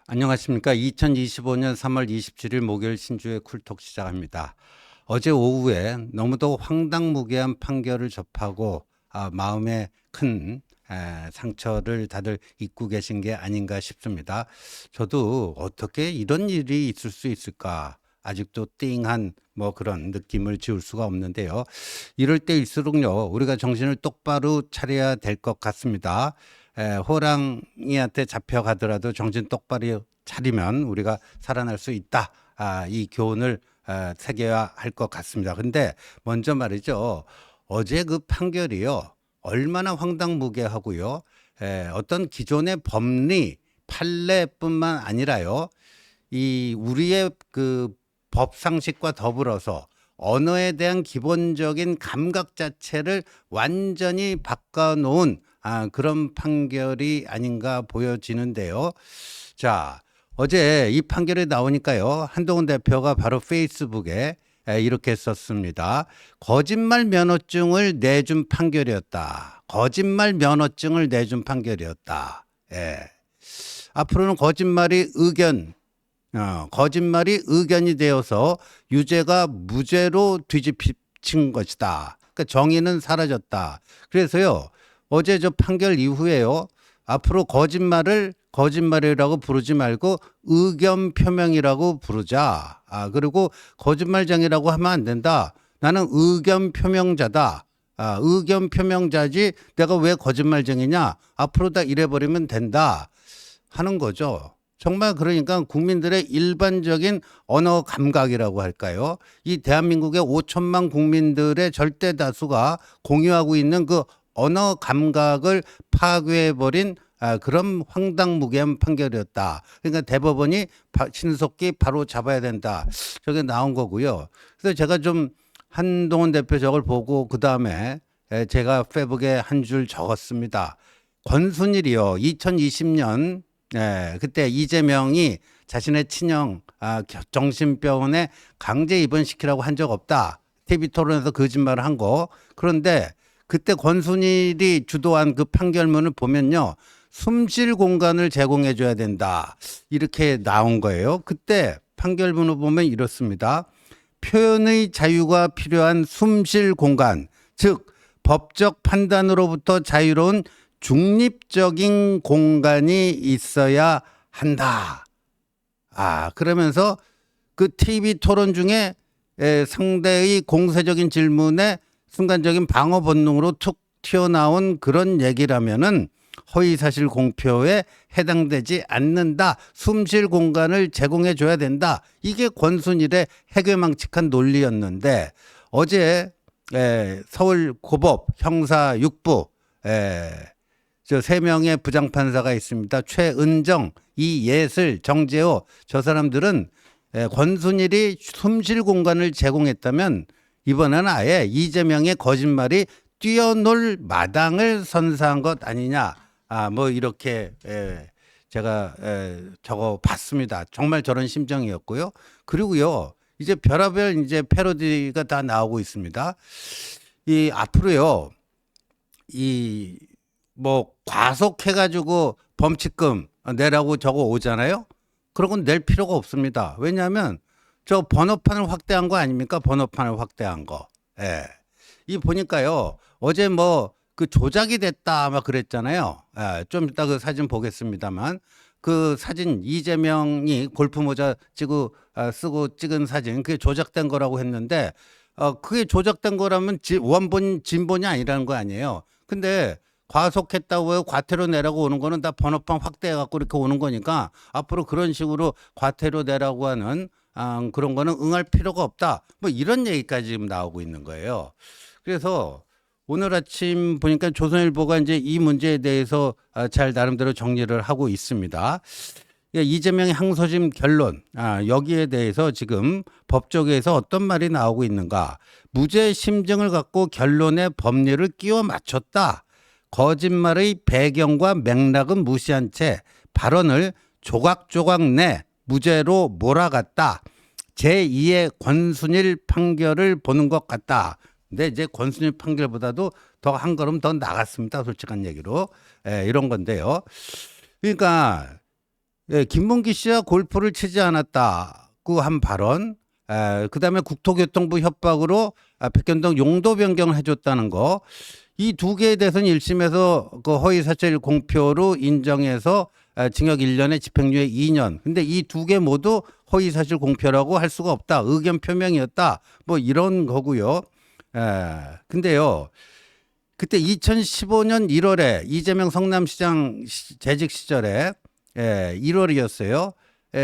안녕하십니까. 2025년 3월 27일 목요일 신주의 쿨톡 시작합니다. 어제 오후에 너무도 황당무계한 판결을 접하고 마음에 큰 상처를 다들 입고 계신 게 아닌가 싶습니다. 저도 어떻게 이런 일이 있을 수 있을까? 아직도 띵한 그런 느낌을 지울 수가 없는데요. 이럴 때일수록요, 우리가 정신을 똑바로 차려야 될 것 같습니다. 호랑이한테 잡혀가더라도 정신 똑바로 차리면 우리가 살아날 수 있다. 이 교훈을 새겨야 할 것 같습니다. 근데 먼저 말이죠. 어제 그 판결이요. 얼마나 황당무계하고요. 어떤 기존의 법리, 판례뿐만 아니라요. 이 우리의 그 법상식과 더불어서 언어에 대한 기본적인 감각 자체를 완전히 바꿔놓은 그런 판결이 아닌가 보여지는데요. 자, 어제 이 판결이 나오니까요. 한동훈 대표가 바로 페이스북에 이렇게 썼습니다. 거짓말 면허증을 내준 판결이었다. 거짓말 면허증을 내준 판결이었다. 앞으로는 거짓말이 의견이 되어서 유죄가 무죄로 뒤집힌 것이다. 그러니까 정의는 사라졌다. 그래서요, 어제 저 판결 이후에요, 앞으로 거짓말을 거짓말이라고 부르지 말고 의견 표명이라고 부르자. 그리고 거짓말쟁이라고 하면 안 된다. 나는 의견 표명자다. 의견 표명자지 내가 왜 거짓말쟁이냐. 앞으로 다 이래버리면 된다 하는 거죠. 정말 그러니까 국민들의 일반적인 언어 감각이라고 할까요? 이 대한민국의 5천만 국민들의 절대 다수가 공유하고 있는 그 언어 감각을 파괴해버린 그런 황당무계한 판결이었다. 그러니까 대법원이 신속히 바로 잡아야 된다. 저게 나온 거고요. 그래서 제가 좀 한동훈 대표 저걸 보고 그 다음에 제가 페북에 한 줄 적었습니다. 권순일이요. 2020년 그때 이재명이 자신의 친형 정신병원에 강제 입원시키라고 한 적 없다. TV 토론에서 거짓말을 한 거. 그런데 그때 권순일이 주도한 그 판결문을 보면요. 숨쉴 공간을 제공해 줘야 된다. 이렇게 나온 거예요. 그때 판결문을 보면 이렇습니다. 표현의 자유가 필요한 숨쉴 공간, 즉 법적 판단으로부터 자유로운 중립적인 공간이 있어야 한다. 그러면서 그 TV 토론 중에 상대의 공세적인 질문에 순간적인 방어 본능으로 툭 튀어나온 그런 얘기라면은 허위사실 공표에 해당되지 않는다. 숨쉴 공간을 제공해 줘야 된다. 이게 권순일의 해괴망측한 논리였는데 어제 서울고법 형사 6부 저 3명의 부장판사가 있습니다. 최은정, 이예슬, 정재호 저 사람들은 권순일이 숨쉴 공간을 제공했다면 이번에는 아예 이재명의 거짓말이 뛰어놀 마당을 선사한 것 아니냐. 이렇게 제가 적어 봤습니다. 정말 저런 심정이었고요. 그리고요, 이제 별의별 이제 패러디가 다 나오고 있습니다. 이 앞으로요, 과속해가지고 범칙금 내라고 저거 오잖아요. 그런 건 낼 필요가 없습니다. 왜냐하면 저 번호판을 확대한 거 아닙니까? 번호판을 확대한 거. 이 보니까요, 어제 그 조작이 됐다 막 그랬잖아요. 좀 이따 그 사진 보겠습니다만 그 사진 이재명이 골프 모자 쓰고 찍은 사진 그게 조작된 거라고 했는데 그게 조작된 거라면 원본 진본이 아니라는 거 아니에요. 근데 과속했다고 과태료 내라고 오는 거는 다 번호판 확대해 갖고 이렇게 오는 거니까 앞으로 그런 식으로 과태료 내라고 하는 그런 거는 응할 필요가 없다. 이런 얘기까지 지금 나오고 있는 거예요. 그래서 오늘 아침 보니까 조선일보가 이제 이 문제에 대해서 잘 나름대로 정리를 하고 있습니다. 이재명의 항소심 결론, 여기에 대해서 지금 법조계에서 어떤 말이 나오고 있는가. 무죄 심증을 갖고 결론에 법리를 끼워 맞췄다. 거짓말의 배경과 맥락은 무시한 채 발언을 조각조각 내 무죄로 몰아갔다. 제2의 권순일 판결을 보는 것 같다. 근데 이제 권순일 판결보다도 더 한 걸음 더 나갔습니다. 솔직한 얘기로. 이런 건데요. 그러니까 김문기 씨와 골프를 치지 않았다고 한 발언, 그다음에 국토교통부 협박으로 백현동 용도 변경을 해줬다는 거, 이 두 개에 대해서는 1심에서 그 허위사실 공표로 인정해서 징역 1년에 집행유예 2년. 근데 이 두 개 모두 허위사실 공표라고 할 수가 없다. 의견 표명이었다. 뭐 이런 거고요. 근데요. 그때 2015년 1월에 이재명 성남시장 재직 시절에 1월이었어요.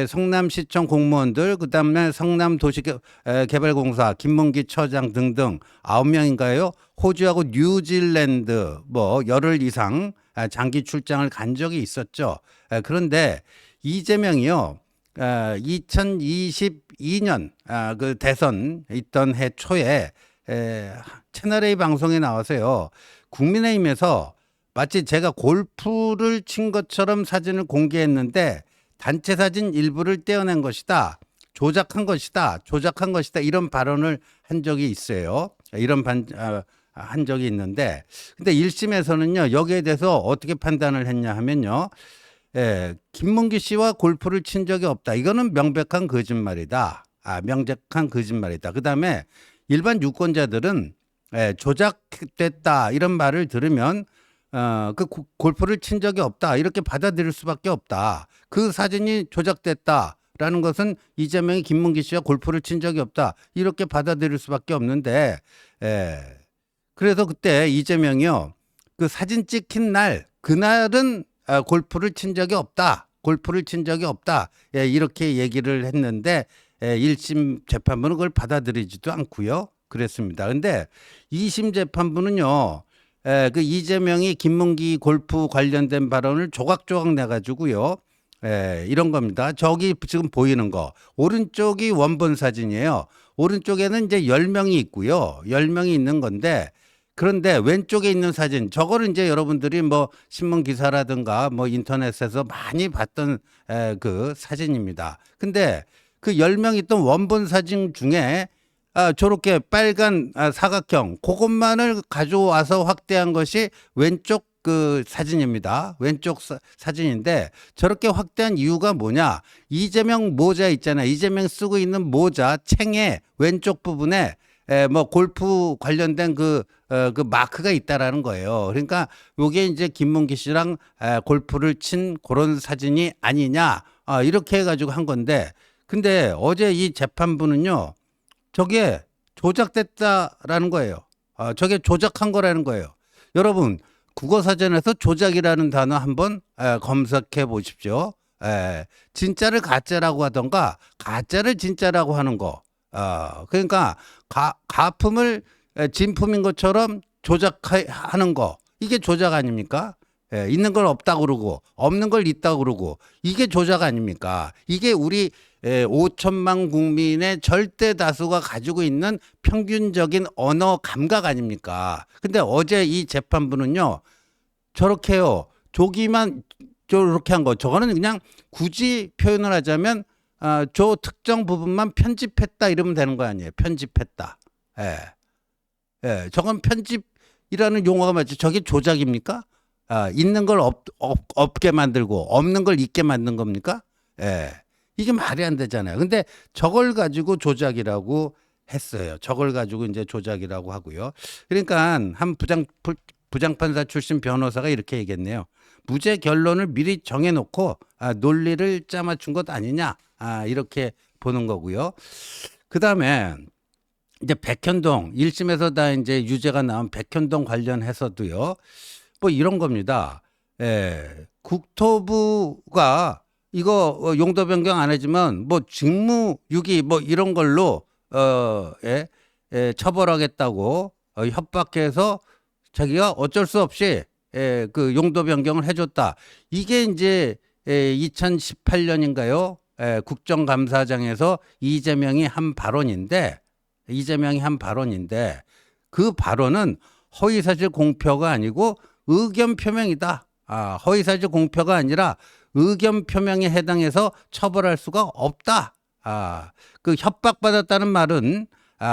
성남시청 공무원들, 그다음에 성남도시개발공사 김문기 처장 등등 9명인가요? 호주하고 뉴질랜드 뭐 열흘 이상 장기 출장을 간 적이 있었죠. 그런데 이재명이요. 2022년 그 대선 있던 해 초에 채널A 방송에 나와서요. 국민의힘에서 마치 제가 골프를 친 것처럼 사진을 공개했는데 단체 사진 일부를 떼어낸 것이다. 조작한 것이다. 이런 발언을 한 적이 있어요. 한 적이 있는데, 근데 1심에서는요, 여기에 대해서 어떻게 판단을 했냐 하면요, 김문기 씨와 골프를 친 적이 없다. 이거는 명백한 거짓말이다. 명백한 거짓말이다. 그 다음에 일반 유권자들은 조작됐다 이런 말을 들으면 그 골프를 친 적이 없다 이렇게 받아들일 수밖에 없다. 그 사진이 조작됐다라는 것은 이재명이 김문기 씨와 골프를 친 적이 없다 이렇게 받아들일 수밖에 없는데, 그래서 그때 이재명이요 그 사진 찍힌 날 그날은 골프를 친 적이 없다. 이렇게 얘기를 했는데 1심 재판부는 그걸 받아들이지도 않고요. 그랬습니다. 근데 2심 재판부는요. 그 이재명이 김문기 골프 관련된 발언을 조각조각 내가지고요. 이런 겁니다. 저기 지금 보이는 거 오른쪽이 원본 사진이에요. 오른쪽에는 이제 10명이 있고요. 10명이 있는 건데, 그런데 왼쪽에 있는 사진, 저거를 이제 여러분들이 뭐 신문 기사라든가 뭐 인터넷에서 많이 봤던 그 사진입니다. 근데 그 10명 있던 원본 사진 중에 저렇게 빨간 사각형 그것만을 가져와서 확대한 것이 왼쪽 그 사진입니다. 왼쪽 사진인데 저렇게 확대한 이유가 뭐냐? 이재명 모자 있잖아요. 이재명 쓰고 있는 모자 챙의 왼쪽 부분에 뭐 골프 관련된 그 마크가 있다라는 거예요. 그러니까 요게 이제 김문기 씨랑 골프를 친 그런 사진이 아니냐 이렇게 해가지고 한 건데, 근데 어제 이 재판부는요 저게 조작됐다라는 거예요. 저게 조작한 거라는 거예요. 여러분 국어사전에서 조작이라는 단어 한번 검색해 보십시오. 진짜를 가짜라고 하던가 가짜를 진짜라고 하는 거. 그러니까 가품을 진품인 것처럼 조작하는 거, 이게 조작 아닙니까? 있는 걸 없다고 그러고 없는 걸 있다고 그러고 이게 조작 아닙니까? 이게 우리 5천만 국민의 절대 다수가 가지고 있는 평균적인 언어 감각 아닙니까? 근데 어제 이 재판부는요 저렇게요 조기만 저렇게 한 거, 저거는 그냥 굳이 표현을 하자면 저 특정 부분만 편집했다 이러면 되는 거 아니에요. 편집했다. 저건 편집이라는 용어가 맞죠. 저게 조작입니까? 있는 걸 없게 만들고 없는 걸 있게 만든 겁니까? 이게 말이 안 되잖아요. 근데 저걸 가지고 조작이라고 했어요. 저걸 가지고 이제 조작이라고 하고요. 그러니까 한 부장판사 출신 변호사가 이렇게 얘기했네요. 무죄 결론을 미리 정해놓고 논리를 짜맞춘 것 아니냐, 이렇게 보는 거고요. 그 다음에 이제 백현동 1심에서 다 이제 유죄가 나온 백현동 관련해서도요. 뭐 이런 겁니다. 국토부가 이거 용도 변경 안 해주면 뭐 직무유기 뭐 이런 걸로 처벌하겠다고 협박해서 자기가 어쩔 수 없이 그 용도 변경을 해줬다. 이게 이제 2018년인가요? 국정감사장에서 이재명이 한 발언인데 그 발언은 허위사실 공표가 아니고 의견 표명이다. 허위사실 공표가 아니라 의견 표명에 해당해서 처벌할 수가 없다. 그 협박받았다는 말은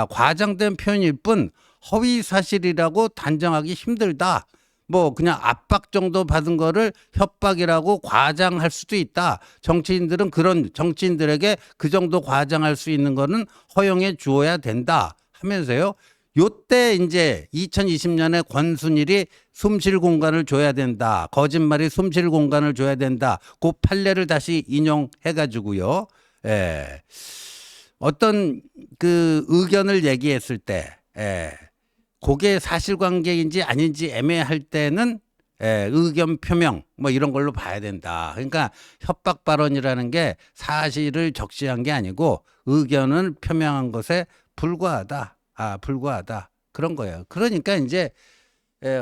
과장된 표현일 뿐 허위 사실이라고 단정하기 힘들다. 뭐 그냥 압박 정도 받은 거를 협박이라고 과장할 수도 있다. 정치인들은 그런 정치인들에게 그 정도 과장할 수 있는 거는 허용해 주어야 된다 하면서요. 요때 이제 2020년에 권순일이 숨쉴 공간을 줘야 된다. 거짓말이 숨쉴 공간을 줘야 된다. 그 판례를 다시 인용해 가지고요. 예. 어떤 그 의견을 얘기했을 때 그게 사실관계인지 아닌지 애매할 때는 의견 표명 뭐 이런 걸로 봐야 된다. 그러니까 협박 발언이라는 게 사실을 적시한 게 아니고 의견을 표명한 것에 불과하다. 불과하다. 그런 거예요. 그러니까 이제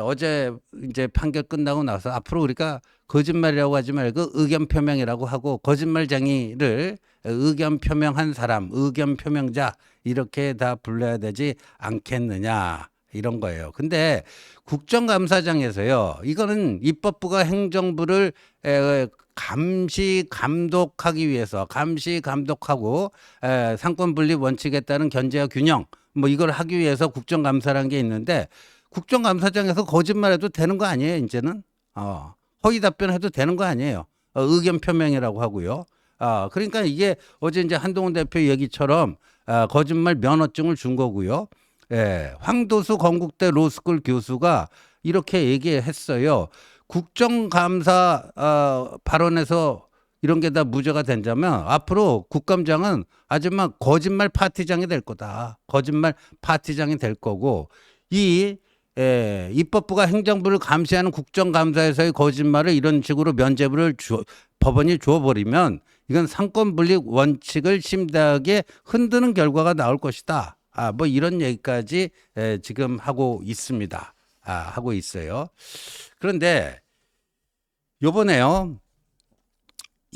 어제 이제 판결 끝나고 나서 앞으로 우리가 거짓말이라고 하지 말고 의견 표명이라고 하고 거짓말쟁이를 의견 표명한 사람, 의견 표명자 이렇게 다 불러야 되지 않겠느냐. 이런 거예요. 근데 국정감사장에서요. 이거는 입법부가 행정부를 감시 감독하기 위해서 감시 감독하고 상권 분립 원칙에 따른 견제와 균형 뭐 이걸 하기 위해서 국정감사라는 게 있는데 국정감사장에서 거짓말해도 되는 거 아니에요, 이제는? 허위 답변해도 되는 거 아니에요. 의견 표명이라고 하고요. 그러니까 이게 어제 이제 한동훈 대표 얘기처럼 거짓말 면허증을 준 거고요. 황도수 건국대 로스쿨 교수가 이렇게 얘기했어요. 국정감사 발언에서 이런 게 다 무죄가 된다면 앞으로 국감장은 아줌마 거짓말 파티장이 될 거다. 거짓말 파티장이 될 거고 입법부가 행정부를 감시하는 국정감사에서의 거짓말을 이런 식으로 면죄부를 법원이 줘버리면 이건 상권분립 원칙을 심대하게 흔드는 결과가 나올 것이다. 뭐 이런 얘기까지 지금 하고 있습니다. 하고 있어요. 그런데 요번에요.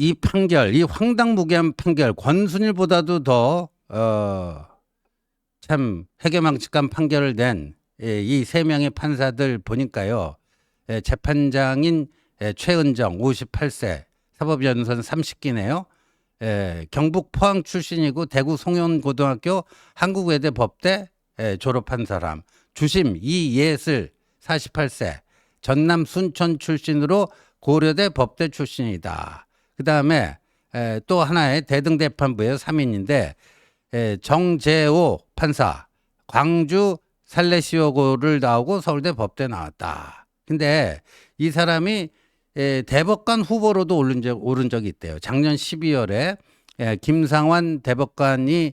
이 판결, 이 황당무계한 판결, 권순일보다도 더 참 해괴망측한 판결을 낸 이 세 명의 판사들 보니까요. 재판장인 최은정 58세, 사법연수원 30기네요. 경북 포항 출신이고 대구 송영고등학교 한국외대 법대 졸업한 사람. 주심 이예슬 48세, 전남 순천 출신으로 고려대 법대 출신이다. 그 다음에 또 하나의 대등재판부의 3인인데 정재호 판사, 광주 살레시오고를 나오고 서울대 법대 나왔다. 근데 이 사람이 대법관 후보로도 오른 적이 있대요. 작년 12월에 김상환 대법관이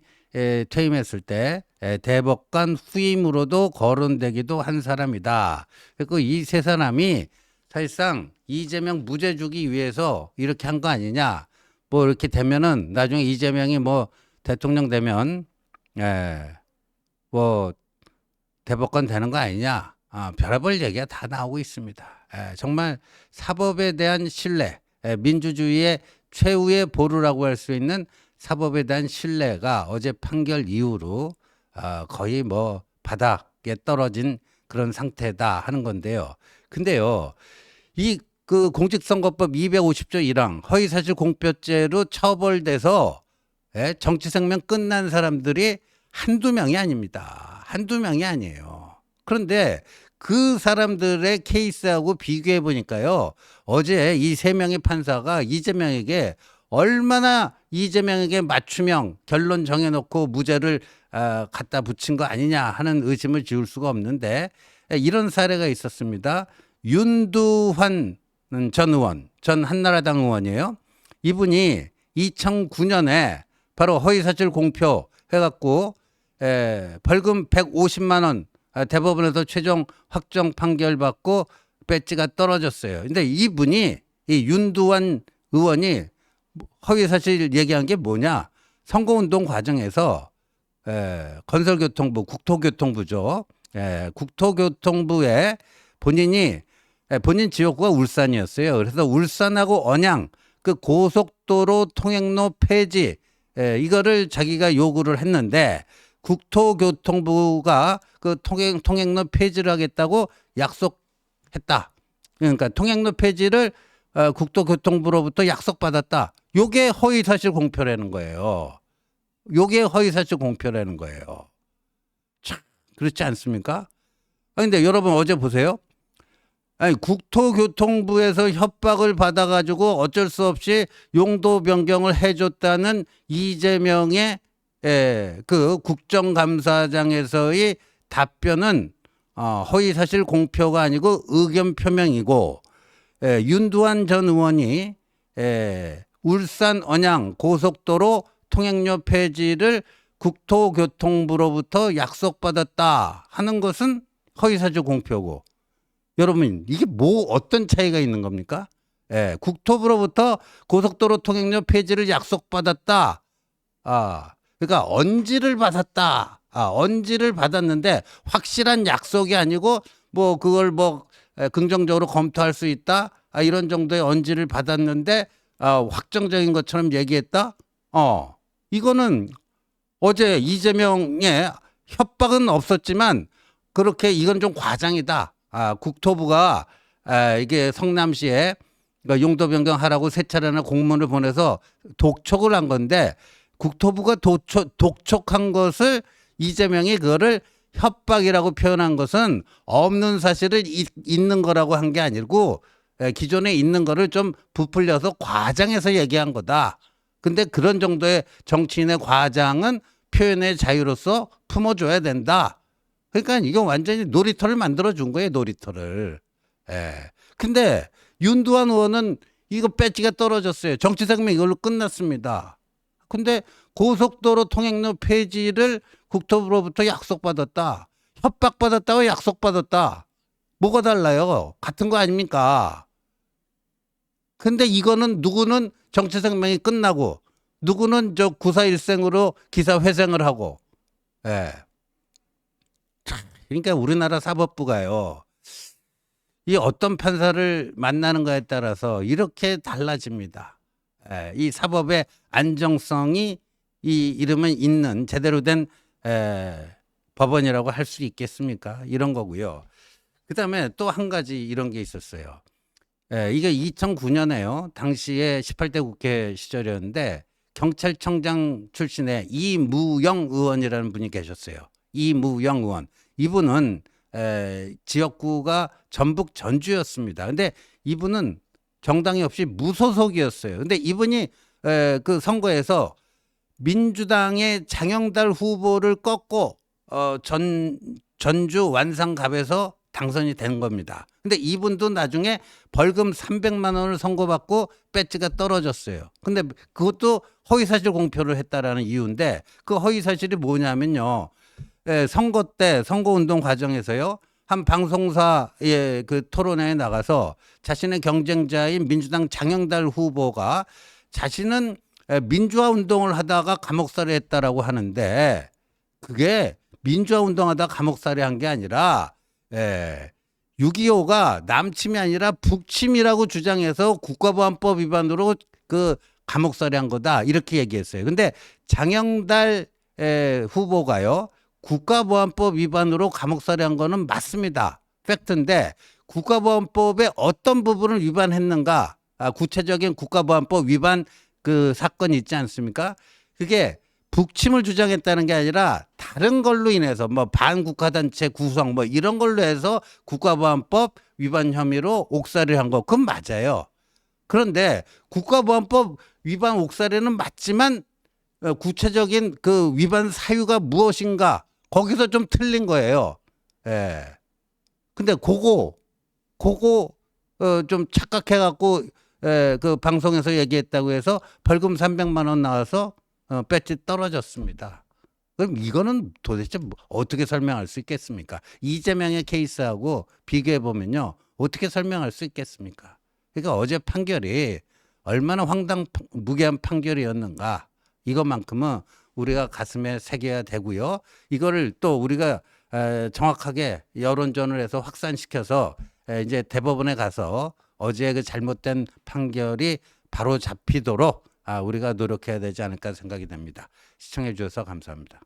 퇴임했을 때 대법관 후임으로도 거론되기도 한 사람이다. 그리고 이 세 사람이 사실상 이재명 무죄 주기 위해서 이렇게 한 거 아니냐. 뭐 이렇게 되면은 나중에 이재명이 뭐 대통령 되면 뭐 대법관 되는 거 아니냐. 별의별 얘기가 다 나오고 있습니다. 정말 사법에 대한 신뢰, 민주주의의 최후의 보루라고 할 수 있는 사법에 대한 신뢰가 어제 판결 이후로 거의 뭐 바닥에 떨어진 그런 상태다 하는 건데요. 근데요, 그 공직선거법 250조 1항 허위사실 공표죄로 처벌돼서 정치 생명 끝난 사람들이 한두 명이 아닙니다. 한두 명이 아니에요. 그런데 그 사람들의 케이스하고 비교해 보니까요. 어제 이 세 명의 판사가 이재명에게 얼마나 이재명에게 맞춤형 결론 정해놓고 무죄를 갖다 붙인 거 아니냐 하는 의심을 지울 수가 없는데 이런 사례가 있었습니다. 윤두환 전 의원, 전 한나라당 의원이에요. 이분이 2009년에 바로 허위사실 공표 해갖고 벌금 150만 원 대법원에서 최종 확정 판결 받고 배지가 떨어졌어요. 근데 이분이 이 윤두환 의원이 허위사실 얘기한 게 뭐냐? 선거운동 과정에서 건설교통부, 국토교통부죠. 국토교통부에 본인 지역구가 울산이었어요. 그래서 울산하고 언양 그 고속도로 통행로 폐지 이거를 자기가 요구를 했는데 국토교통부가 그 통행로 폐지를 하겠다고 약속했다. 그러니까 통행로 폐지를 국토교통부로부터 약속받았다. 요게 허위사실 공표라는 거예요. 요게 허위사실 공표라는 거예요. 참 그렇지 않습니까? 근데 여러분 어제 보세요. 아니, 국토교통부에서 협박을 받아가지고 어쩔 수 없이 용도 변경을 해줬다는 이재명의 그 국정감사장에서의 답변은 허위사실 공표가 아니고 의견 표명이고, 윤두환 전 의원이 울산 언양 고속도로 통행료 폐지를 국토교통부로부터 약속받았다 하는 것은 허위사실 공표고, 여러분 이게 뭐 어떤 차이가 있는 겁니까? 국토부로부터 고속도로 통행료 폐지를 약속받았다. 그러니까 언지를 받았다. 언지를 받았는데 확실한 약속이 아니고 뭐 그걸 뭐 긍정적으로 검토할 수 있다. 이런 정도의 언지를 받았는데 확정적인 것처럼 얘기했다. 이거는 어제 이재명의 협박은 없었지만 그렇게 이건 좀 과장이다. 국토부가 이게 성남시에 용도 변경하라고 세 차례나 공문을 보내서 독촉을 한 건데, 국토부가 독촉한 것을 이재명이 그거를 협박이라고 표현한 것은 없는 사실을 있는 거라고 한 게 아니고 기존에 있는 거를 좀 부풀려서 과장해서 얘기한 거다. 근데 그런 정도의 정치인의 과장은 표현의 자유로서 품어줘야 된다. 그러니까 이거 완전히 놀이터를 만들어준 거예요, 놀이터를. 근데 윤두환 의원은 이거 배지가 떨어졌어요. 정치 생명 이걸로 끝났습니다. 근데 고속도로 통행료 폐지를 국토부로부터 약속받았다. 협박받았다고 약속받았다. 뭐가 달라요? 같은 거 아닙니까? 근데 이거는 누구는 정치 생명이 끝나고 누구는 저 구사일생으로 기사 회생을 하고. 그러니까 우리나라 사법부가요, 이 어떤 판사를 만나는가에 따라서 이렇게 달라집니다. 이 사법의 안정성이 이러면 있는 제대로 된 법원이라고 할 수 있겠습니까? 이런 거고요. 그다음에 또 한 가지 이런 게 있었어요. 이게 2009년에요. 당시에 18대 국회 시절이었는데 경찰청장 출신의 이무영 의원이라는 분이 계셨어요. 이무영 의원. 이분은 지역구가 전북 전주였습니다. 근데 이분은 정당이 없이 무소속이었어요. 근데 이분이 그 선거에서 민주당의 장영달 후보를 꺾고 전주 완산갑에서 당선이 된 겁니다. 근데 이분도 나중에 벌금 300만 원을 선고받고 배지가 떨어졌어요. 근데 그것도 허위사실 공표를 했다라는 이유인데, 그 허위사실이 뭐냐면요. 선거 때 선거운동 과정에서요, 한 방송사의 그 토론회에 나가서 자신의 경쟁자인 민주당 장영달 후보가 자신은 민주화 운동을 하다가 감옥살이 했다라고 하는데, 그게 민주화 운동하다가 감옥살이 한 게 아니라 6.25가 남침이 아니라 북침이라고 주장해서 국가보안법 위반으로 그 감옥살이 한 거다, 이렇게 얘기했어요. 근데 장영달 후보가요, 국가보안법 위반으로 감옥살이 한 거는 맞습니다. 팩트인데 국가보안법의 어떤 부분을 위반했는가, 구체적인 국가보안법 위반 그 사건이 있지 않습니까? 그게 북침을 주장했다는 게 아니라 다른 걸로 인해서 뭐 반국가단체 구성 뭐 이런 걸로 해서 국가보안법 위반 혐의로 옥살이를 한 거, 그건 맞아요. 그런데 국가보안법 위반 옥살이는 맞지만 구체적인 그 위반 사유가 무엇인가, 거기서 좀 틀린 거예요. 근데 그거 좀 착각해갖고 그 방송에서 얘기했다고 해서 벌금 300만 원 나와서 배지 떨어졌습니다. 그럼 이거는 도대체 어떻게 설명할 수 있겠습니까? 이재명의 케이스하고 비교해 보면요, 어떻게 설명할 수 있겠습니까? 그러니까 어제 판결이 얼마나 무게한 판결이었는가, 이것만큼은 우리가 가슴에 새겨야 되고요. 이거를 또 우리가 정확하게 여론전을 해서 확산시켜서 이제 대법원에 가서 어제 그 잘못된 판결이 바로 잡히도록 우리가 노력해야 되지 않을까 생각이 됩니다. 시청해 주셔서 감사합니다.